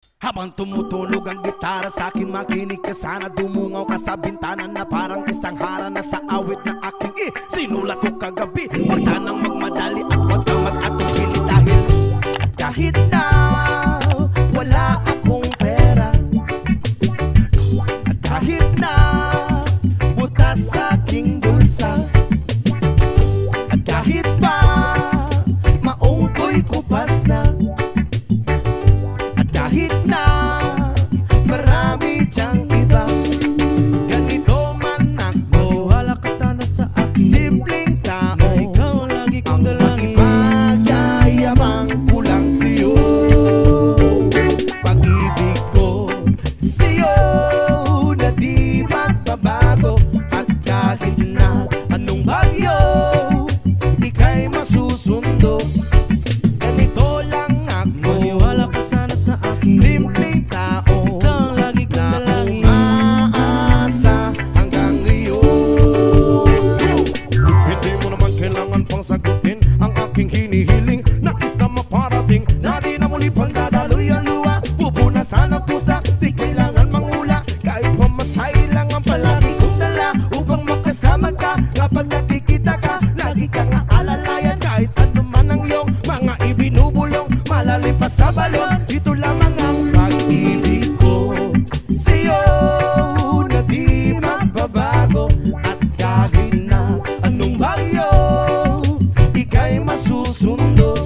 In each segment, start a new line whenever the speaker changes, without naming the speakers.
Habang tumutunog ang gitara sa akin, makinig ka sana. Dumungaw ka sa bintana na parang isang harana sa awit na aking sinulat ko kagabi. Huwag sanang magmadali at huwag kang mag-atubili dahil kahit na wala akong pera, at kahit na butas sa aking bulsa, at kahit pa maong ko'y kupas na, kahit na marami diyang iba, ganito man ako, wala ka sana sa akin. Simpleng tao na ikaw lagi kong dalangin. Ang makipagyayabang ko lang sa'yo, pag-ibig ko sa'yo na di magbabago. At kahit na anong bagyo, ika'y masusundo. Ganito lang ako, maniwala ka sana sa akin. Simpleng tao, ikaw lagi kong dalangin, umaasa hanggang ngayon. Hindi mo naman kailangan pang sagutin ang aking hinihiling. Nais na maparating na di na muli pang dadaloy ang luha. Pupunasan ang pusa, di kailangan mangula. Kahit pamasay lang ang palagi kong dala upang makasama ka. Kapag nakikita ka, lagi kang aalalayan. Kahit ano man ang iyong mga ibinubulong, malalim pa sa balon, ito lamang ang pag-ibig ko sa'yo na di magbabago. At kahit na anong bagyo, ika'y masusundo.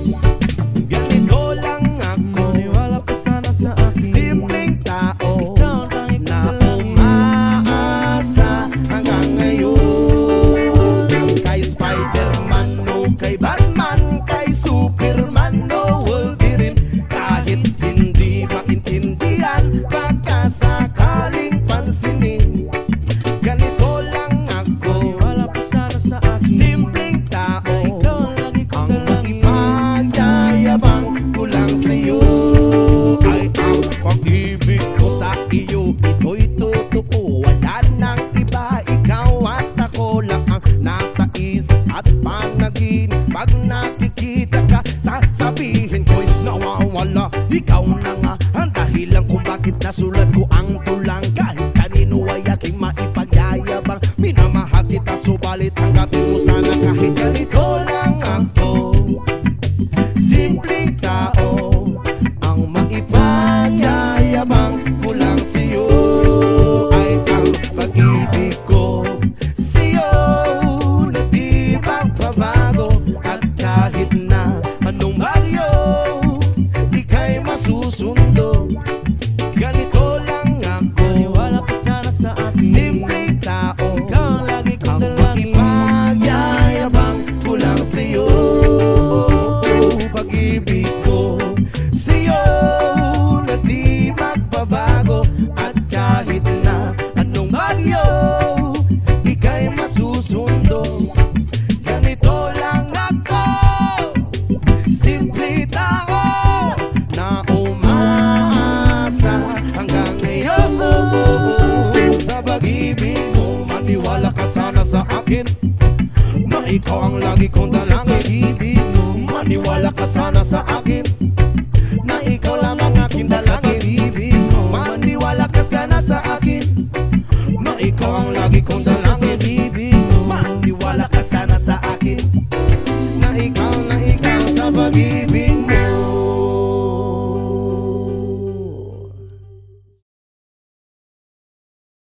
Ganito lang ako, maniwala ka sana sa akin. Simpleng tao, ikaw lang na umaasa hanggang ngayon. Kay Spider-Man o kay Batman, kay Superman o Wolverine, kahit hindi maintindihan, baka sakaling pansinin. Ganito lang ako, maniwala ka sana sa akin. Simpleng tao, ikaw lagi kong dalangin, ipagyayabang ko lang sa'yo. Ay ang pag-ibig ko sa iyo, ito'y totoo. Wala nang iba, ikaw at ako lang ang nasa isip at panaginip. Pag nakikita ka, sasabihin ko'y nawawala. Ikaw na nga ang dahilan kung bakit nasulat ko ang tulang. Kahit kanino ay aking maipagyayabang, minamahal kita subalit tanggapin mo sana kahit ganito lang ako. Simpleng tao, ang maipagyayabang ko lang sa'yo. Ay ang pag-ibig ko sa'yo na di magbabago. At kahit na anong bagyo, ika'y masusundo. Ganito lang ako, maniwala ka sana sa akin. Simpleng tao, ikaw lagi kong dalangin, ipagyayabang ko lang sa'yo. Pag-ibig ko sa'yo na di magbabago. At kahit na anong bagyo, ika'y masusundo. Ganito lang ako, simple tao na umaasa hanggang ngayon. Sa pag-ibig mo, maniwala ka sana sa akin, na ikaw ang lagi kong dalangin. Maniwala ka sana sa akin, na ikaw lang ang aking dalangin. Maniwala ka sana sa akin, na ikaw ang lagi kong dalangin.